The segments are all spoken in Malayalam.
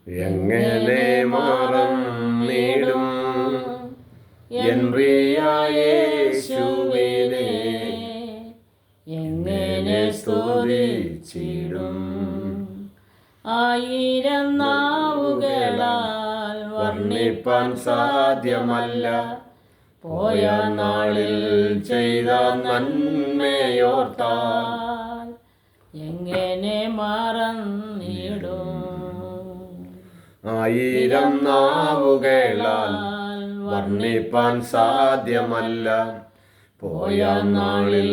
എങ്ങനെ മറന്നിടും എൻ പ്രിയ യേശുവിനെ, എങ്ങനെ സ്തുതിച്ചിടും. ആയിരം നാവുകളാൽ വർണ്ണിപ്പാൻ സാധ്യമല്ല പോയ നാളിൽ ചെയ്ത നന്മയോർത്താൽ എങ്ങനെ മറന്നിടും. ആയിരം നാവുകളാൽ വർണ്ണിപ്പാൻ സാധ്യമല്ല പോയ നാളിൽ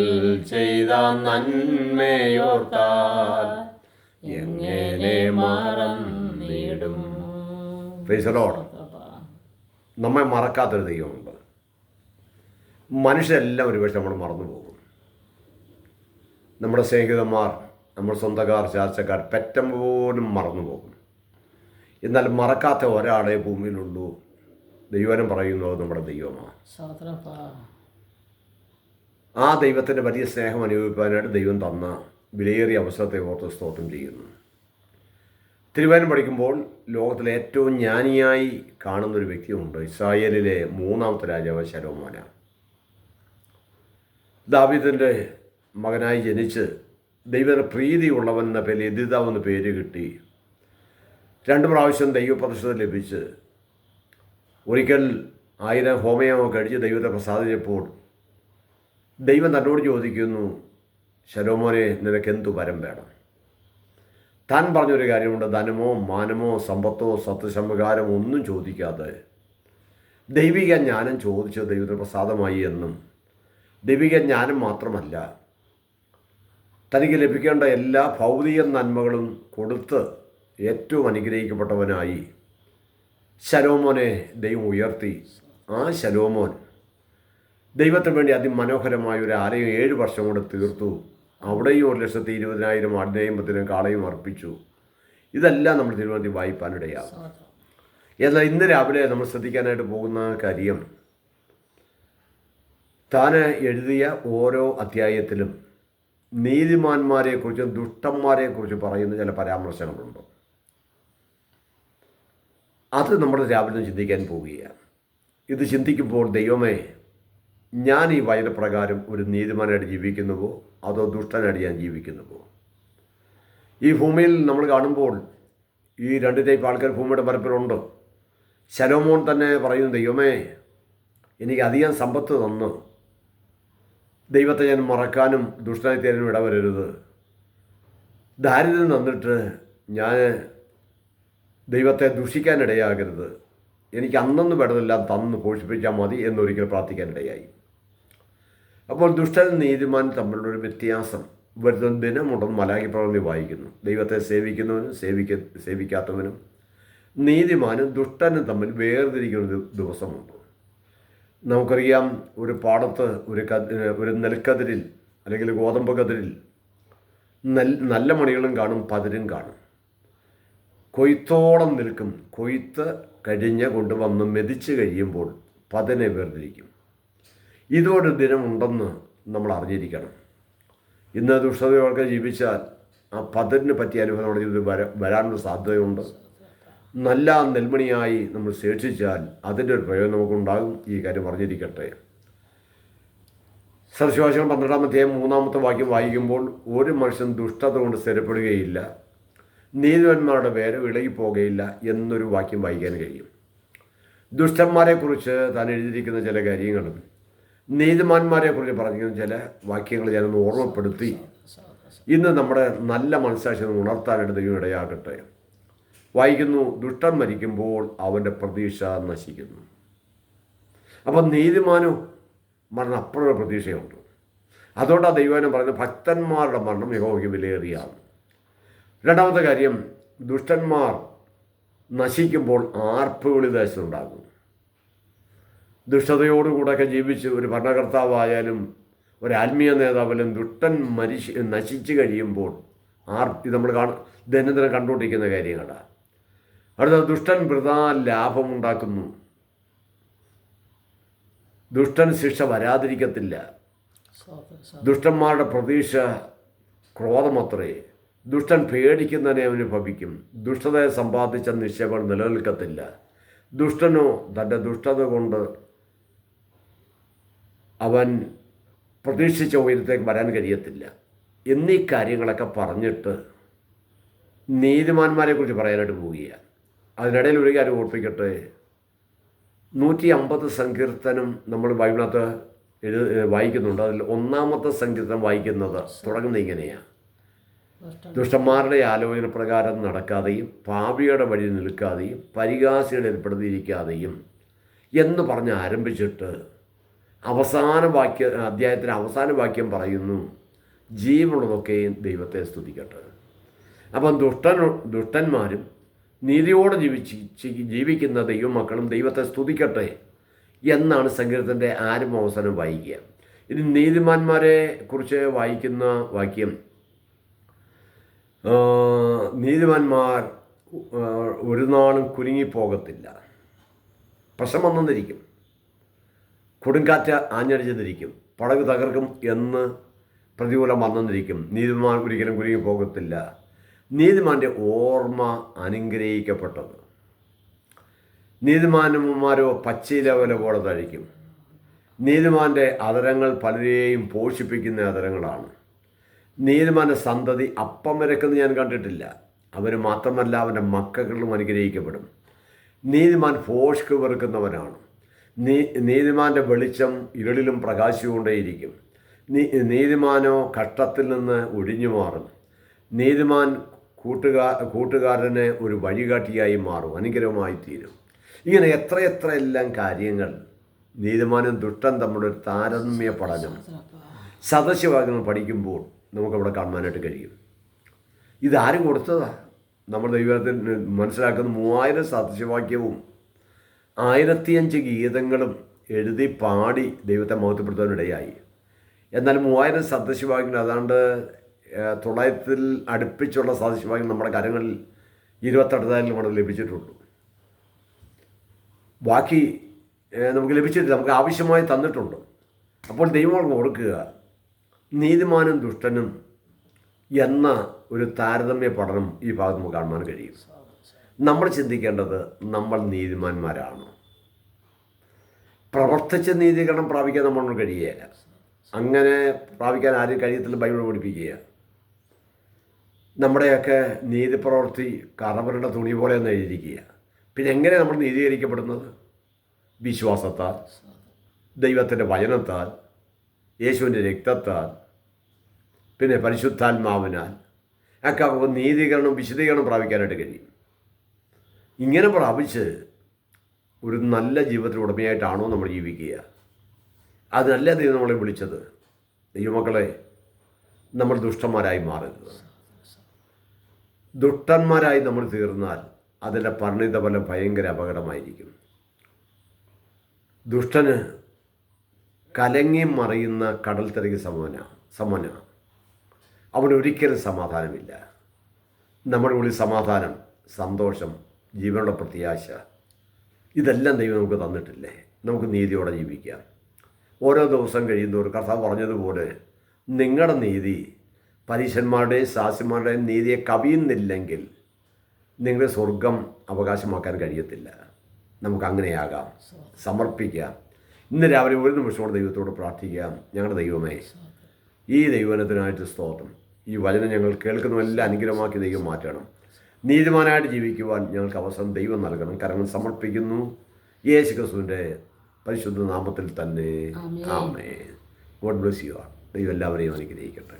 ചെയ്ത നന്മയോർത്താൽ എങ്ങനെ മറന്നിടും. Praise the Lord. നമ്മെ മറക്കാത്തൊരു ദൈവമുണ്ട്. മനുഷ്യരെല്ലാം ഒരുപക്ഷെ നമ്മൾ മറന്നു പോകും. നമ്മുടെ സ്നേഹിതന്മാർ, നമ്മുടെ സ്വന്തക്കാർ, ചാർച്ചക്കാർ പെറ്റം പോലും മറന്നു പോകും. എന്നാൽ മറക്കാത്ത ഒരാളെ ഭൂമിയിലുള്ളൂ. ദൈവം പറയുന്നത് നമ്മുടെ ദൈവമാണ്. ആ ദൈവത്തിൻ്റെ വലിയ സ്നേഹം അനുഭവിക്കാനായിട്ട് ദൈവം തന്ന വിലയേറിയ അവസരത്തെ ഓർത്ത് സ്തോത്രം ചെയ്യുന്നു. തിരുവചനം പഠിക്കുമ്പോൾ ലോകത്തിലെ ഏറ്റവും ജ്ഞാനിയായി കാണുന്നൊരു വ്യക്തിയുണ്ട്. ഇസ്രായേലിലെ മൂന്നാമത്തെ രാജാവ് ശലോമോനാണ്. ദാവീദിൻ്റെ മകനായി ജനിച്ച് ദൈവത്തിന് പ്രീതിയുള്ളവൻ എന്ന പേരിൽ യദിദാവ് എന്ന പേര് കിട്ടി. 2 പ്രാവശ്യം ദൈവപ്രതിഷ്ഠ ലഭിച്ച് ഒരിക്കൽ 1000 ഹോമയമൊക്കെ കഴിച്ച് ദൈവത്തെ പ്രസാദിച്ചപ്പോൾ ദൈവം തന്നോട് ചോദിക്കുന്നു, ശലോമോനെ, നിനക്കെന്തു വരം വേണം? താൻ പറഞ്ഞൊരു കാര്യമുണ്ട്. ധനമോ മാനമോ സമ്പത്തോ സത്യസംസ്കാരമോ ഒന്നും ചോദിക്കാതെ ദൈവിക ജ്ഞാനം ചോദിച്ച് ദൈവത്തിന് പ്രസാദമായി എന്നും, ദൈവിക ജ്ഞാനം മാത്രമല്ല തനിക്ക് ലഭിക്കേണ്ട എല്ലാ ഭൗതിക നന്മകളും കൊടുത്ത് ഏറ്റവും അനുഗ്രഹിക്കപ്പെട്ടവനായി ശലോമോനെ ദൈവം ഉയർത്തി. ആ ശലോമോൻ ദൈവത്തിന് വേണ്ടി അതിമനോഹരമായ ഒരു ആലയം 7 വർഷം കൊണ്ട് തീർത്തു. അവിടെയും 1,20,000 ആടിനെയും 10 കാളയും അർപ്പിച്ചു. ഇതെല്ലാം നമ്മൾ തിരുവനന്തപുരം വായിപ്പാനിടയാകും. എന്നാൽ ഇന്ന് രാവിലെ നമ്മൾ ശ്രദ്ധിക്കാനായിട്ട് പോകുന്ന കാര്യം, താൻ എഴുതിയ ഓരോ അധ്യായത്തിലും നീതിമാന്മാരെക്കുറിച്ചും ദുഷ്ടന്മാരെക്കുറിച്ച് പറയുന്ന ചില പരാമർശങ്ങളുണ്ട്. അത് നമ്മൾ രാവിലെ ചിന്തിക്കാൻ പോവുകയാണ്. ഇത് ചിന്തിക്കുമ്പോൾ, ദൈവമേ, ഞാൻ ഈ വചനപ്രകാരം ഒരു നീതിമാനായിട്ട് ജീവിക്കുന്നുവോ അതോ ദുഷ്ടനായിട്ട് ഞാൻ ജീവിക്കുന്നുവോ? ഈ ഭൂമിയിൽ നമ്മൾ കാണുമ്പോൾ ഈ 2 ടൈപ്പ് ആൾക്കാർ ഭൂമിയുടെ പരപ്പിലുണ്ട്. ശലോമോൻ തന്നെ പറയുന്നു, ദൈവമേ, എനിക്ക് അധികം സമ്പത്ത് തന്നു ദൈവത്തെ ഞാൻ മറക്കാനും ദുഷ്ടനായി തീരാനും ഇടവരരുത്. ദാരിദ്ര്യം തന്നിട്ട് ഞാൻ ദൈവത്തെ ദുഷിക്കാനിടയാകരുത്. എനിക്ക് അന്നൊന്നും വേണ്ടതെല്ലാം തന്ന് പോഷിപ്പിച്ചാൽ മതി എന്നൊരിക്കൽ പ്രാർത്ഥിക്കാനിടയായി. അപ്പോൾ ദുഷ്ടനും നീതിമാൻ തമ്മിലുള്ളൊരു വ്യത്യാസം വരുന്ന ദിനമുണ്ടെന്ന് മലാഖി പ്രവൃത്തി വായിക്കുന്നു. ദൈവത്തെ സേവിക്കുന്നവനും സേവിക്കാത്തവനും നീതിമാനും ദുഷ്ടനും തമ്മിൽ വേർതിരിക്കുന്ന ദിവസമുണ്ട്. നമുക്കറിയാം, ഒരു പാടത്ത് ഒരു നെൽക്കതിരിൽ അല്ലെങ്കിൽ ഗോതമ്പ് കതിരിൽ നല്ല മണികളും കാണും, പതിരും കാണും. കൊയ്ത്തോളം നിൽക്കും. കൊയ്ത്ത് കഴിഞ്ഞ് കൊണ്ടുവന്ന് മെതിച്ച് കഴിയുമ്പോൾ പതിനെ വേർതിരിക്കും. ഇതൊരു ദിനമുണ്ടെന്ന് നമ്മൾ അറിഞ്ഞിരിക്കണം. ഇന്ന് ദുഷ്ടതയോടെ ജീവിച്ചാൽ ആ പതിരിന് പറ്റിയ അനുഭവം നമ്മുടെ ജീവിതത്തിൽ വരാനുള്ള സാധ്യതയുണ്ട്. നല്ല നെൽമണിയായി നമ്മൾ ശേഷിച്ചാൽ അതിൻ്റെ ഒരു പ്രയോജനം നമുക്കുണ്ടാകും. ഈ കാര്യം അറിഞ്ഞിരിക്കട്ടെ. സദൃശവാക്യം 12-ാം അധ്യായം 3-ാമത്തെ വാക്യം വായിക്കുമ്പോൾ, ഒരു മനുഷ്യൻ ദുഷ്ടത കൊണ്ട് സ്ഥിരപ്പെടുകയില്ല, നീതിമാന്മാരുടെ വേര് ഇളകിപ്പോകുകയില്ല എന്നൊരു വാക്യം വായിക്കാൻ കഴിയും. ദുഷ്ടന്മാരെക്കുറിച്ച് താൻ എഴുതിയിരിക്കുന്ന ചില കാര്യങ്ങളും നീതിമാന്മാരെക്കുറിച്ച് പറഞ്ഞിരിക്കുന്ന ചില വാക്യങ്ങൾ ഞാനൊന്ന് ഓർമ്മപ്പെടുത്തി ഇന്ന് നമ്മുടെ നല്ല മനസ്സാക്ഷി ഉണർത്താനായിട്ട് ദൈവം ഇടയാകട്ടെ. വായിക്കുന്നു, ദുഷ്ടൻ മരിക്കുമ്പോൾ അവൻ്റെ പ്രതീക്ഷ നശിക്കുന്നു. അപ്പം നീതിമാനും മരണം അപ്പോഴൊരു പ്രതീക്ഷയുണ്ട്. അതുകൊണ്ടാണ് ദൈവം പറയുന്നത്, ഭക്തന്മാരുടെ മരണം യഹോവയ്ക്ക് വിലയേറിയാണ്. രണ്ടാമത്തെ കാര്യം, ദുഷ്ടന്മാർ നശിക്കുമ്പോൾ ആർപ്പുവിളി ദേശത്തുണ്ടാകും. ദുഷ്ടതയോടുകൂടെയൊക്കെ ജീവിച്ച് ഒരു ഭരണകർത്താവായാലും ഒരു ആത്മീയ നേതാവായാലും ദുഷ്ടൻ നശിച്ചു കഴിയുമ്പോൾ ഇത് നമ്മൾ ദൈനംദിനം കണ്ടുകൊണ്ടിരിക്കുന്ന കാര്യങ്ങളാണ്. അടുത്ത, ദുഷ്ടൻ വൃഥാ ലാഭമുണ്ടാക്കുന്നു. ദുഷ്ടൻ ശിക്ഷ വരാതിരിക്കത്തില്ല. ദുഷ്ടന്മാരുടെ പ്രതീക്ഷ ക്രോധമത്രേ. ദുഷ്ടൻ പേടിക്കുന്നതിനെ അവന് ഭവിക്കും. ദുഷ്ടതയെ സമ്പാദിച്ച നിശ്ചയങ്ങൾ നിലനിൽക്കത്തില്ല. ദുഷ്ടനോ തൻ്റെ ദുഷ്ടത കൊണ്ട് അവൻ പ്രതീക്ഷിച്ച ഉയരത്തേക്ക് വരാൻ കഴിയത്തില്ല. എന്നീ കാര്യങ്ങളൊക്കെ പറഞ്ഞിട്ട് നീതിമാന്മാരെക്കുറിച്ച് പറയാനായിട്ട് പോവുകയാണ്. അതിനിടയിൽ ഒരു കാര്യം ഓർപ്പിക്കട്ടെ. 150 സങ്കീർത്തനം നമ്മൾ ബൈബിളിനകത്ത് വായിക്കുന്നുണ്ട്. അതിൽ 1-ാമത്തെ സങ്കീർത്തനം വായിക്കുന്നത് തുടങ്ങുന്നത് ഇങ്ങനെയാണ്: ദുഷ്ടന്മാരുടെ ആലോചന പ്രകാരം നടക്കാതെയും പാപിയുടെ വഴി നിൽക്കാതെയും പരിഹാസിയുടെ ഏർപ്പെടുത്തിയിരിക്കാതെയും എന്ന് പറഞ്ഞ് ആരംഭിച്ചിട്ട് അധ്യായത്തിൻ്റെ അവസാന വാക്യം പറയുന്നു, ജീവനുള്ളതൊക്കെയും ദൈവത്തെ സ്തുതിക്കട്ടെ. അപ്പം ദുഷ്ടന്മാരും നീതിയോടെ ജീവിക്കുന്ന ദൈവമക്കളും ദൈവത്തെ സ്തുതിക്കട്ടെ എന്നാണ് സങ്കീർത്തൻ്റെ ആരംഭം അവസാനം വായിക്കുക. ഇനി നീതിമാന്മാരെ കുറിച്ച് വായിക്കുന്ന വാക്യം, നീതിമാന്മാർ ഒരു നാളും കുലുങ്ങിപ്പോകത്തില്ല. പ്രശ്നം വന്നെന്നിരിക്കും, കൊടുങ്കാറ്റ് ആഞ്ഞടിച്ചെന്നിരിക്കും, പടക് തകർക്കും എന്ന് പ്രതികൂലം വന്നെന്നിരിക്കും. നീതിമാൻ ഒരിക്കലും കുലുങ്ങിപ്പോകത്തില്ല. നീതിമാൻ്റെ ഓർമ്മ അനുഗ്രഹിക്കപ്പെട്ടത്. നീതിമാന്മാരോ പച്ചയില വില പോലെ തഴിക്കും. നീതിമാൻ്റെ അതരങ്ങൾ പലരെയും പോഷിപ്പിക്കുന്ന അതരങ്ങളാണ്. നീതിമാൻ്റെ സന്തതി അപ്പം വരക്കുന്നത് ഞാൻ കണ്ടിട്ടില്ല. അവന് മാത്രമല്ല അവൻ്റെ മക്കളും അനുഗ്രഹിക്കപ്പെടും. നീതിമാൻ ഭോഷ്ക് വെറുക്കുന്നവനാണ്. നീതിമാൻ്റെ വെളിച്ചം ഇരുളിലും പ്രകാശിച്ചുകൊണ്ടേയിരിക്കും. നീതിമാനോ കഷ്ടത്തിൽ നിന്ന് ഒഴിഞ്ഞു മാറും. നീതിമാൻ കൂട്ടുകാരന് ഒരു വഴികാട്ടിയായി മാറും, അനുഗ്രഹമായി തീരും. ഇങ്ങനെ എത്ര എല്ലാം കാര്യങ്ങൾ നീതിമാനും ദുഷ്ടൻ തമ്മിലൊരു താരതമ്യ പഠനം സദസ്യവാക്യങ്ങൾ പഠിക്കുമ്പോൾ നമുക്കവിടെ കാണാനായിട്ട് കഴിയും. ഇതാരും കൊടുത്തതാണ്? നമ്മൾ ദൈവത്തിൽ മനസ്സിലാക്കുന്ന 3000 സദസ്യവാക്യവും 1005 ഗീതങ്ങളും എഴുതി പാടി ദൈവത്തെ മഹത്വപ്പെടുത്താനിടയായി. എന്നാൽ 3000 സദസ്യവാക്യങ്ങൾ ഏതാണ്ട് 900 അടുപ്പിച്ചുള്ള സദസ്യവാക്യങ്ങൾ നമ്മുടെ കരങ്ങളിൽ 28,000 നമ്മൾ ലഭിച്ചിട്ടുള്ളൂ. ബാക്കി നമുക്ക് ലഭിച്ചിട്ടില്ല, നമുക്ക് ആവശ്യമായി തന്നിട്ടുണ്ട്. അപ്പോൾ ദൈവം ഓർക്കുക, നീതിമാനും ദുഷ്ടനും എന്ന ഒരു താരതമ്യ പഠനം ഈ ഭാഗത്ത് നമുക്ക് കാണാൻ കഴിയും. നമ്മൾ ചിന്തിക്കേണ്ടത്, നമ്മൾ നീതിമാന്മാരാണ്. പ്രവർത്തിച്ച നീതീകരണം പ്രാപിക്കാൻ നമ്മൾ കഴിയുകയില്ല. അങ്ങനെ പ്രാപിക്കാൻ ആരും കഴിയത്തില്ല. ബൈബിൾ പഠിപ്പിക്കുക, നമ്മുടെയൊക്കെ നീതിപ്രവൃത്തി കറവരുടെ തുണി പോലെ ഒന്ന് എഴുതിയിരിക്കുക. പിന്നെ എങ്ങനെ നമ്മൾ നീതീകരിക്കപ്പെടുന്നത്? വിശ്വാസത്താൽ, ദൈവത്തിൻ്റെ വചനത്താൽ, യേശുവിൻ്റെ രക്തത്താൽ, പിന്നെ പരിശുദ്ധാത്മാവിനാൽ ഒക്കെ നീതീകരണം വിശദീകരണം പ്രാപിക്കാനായിട്ട് കഴിയും. ഇങ്ങനെ പ്രാപിച്ച് ഒരു നല്ല ജീവിതത്തിന് ഉടമയായിട്ടാണോ നമ്മൾ ജീവിക്കുക? അതിനല്ല ദൈവം നമ്മളെ വിളിച്ചത്. ദൈവമക്കളെ, നമ്മൾ ദുഷ്ടന്മാരായി മാറരുത്. ദുഷ്ടന്മാരായി നമ്മൾ തീർന്നാൽ അതിൻ്റെ പരിണിത ഫലം ഭയങ്കര അപകടമായിരിക്കും. ദുഷ്ടന് കലങ്ങി മറിയുന്ന കടൽ തിരക്ക് സമന. അവനൊരിക്കലും സമാധാനമില്ല. നമ്മുടെ ഉള്ളിൽ സമാധാനം, സന്തോഷം, ജീവനുള്ള പ്രത്യാശ, ഇതെല്ലാം ദൈവം നമുക്ക് തന്നിട്ടില്ലേ? നമുക്ക് നീതിയോടെ ജീവിക്കാം. ഓരോ ദിവസം കഴിയുന്നവർ കർത്താവ് പറഞ്ഞതുപോലെ, നിങ്ങളുടെ നീതി പരീശന്മാരുടെയും ശാസ്ത്രന്മാരുടെയും നീതിയെ കവിയുന്നില്ലെങ്കിൽ നിങ്ങളുടെ സ്വർഗം അവകാശമാക്കാൻ കഴിയത്തില്ല. നമുക്ക് അങ്ങനെയാകാം, സമർപ്പിക്കാം. ഇന്ന് രാവിലെ ഒരു നിമിഷം കൊണ്ട് ദൈവത്തോട് പ്രാർത്ഥിക്കാം. ഞങ്ങളുടെ ദൈവമേ, ഈ ദൈവനത്തിനായിട്ട് സ്തോത്രം. ഈ വചനം ഞങ്ങൾ കേൾക്കുന്നതെല്ലാം അനുഗ്രഹമാക്കി ദൈവം മാറ്റണം. നീതിമാനായിട്ട് ജീവിക്കുവാൻ ഞങ്ങൾക്ക് അവസരം ദൈവം നൽകണം. കരങ്ങൾ സമർപ്പിക്കുന്നു യേശു ക്രിസ്തുവിൻ്റെ പരിശുദ്ധ നാമത്തിൽ തന്നെ. ആമേൻ. God bless you. ദൈവം എല്ലാവരെയും അനുഗ്രഹിക്കട്ടെ.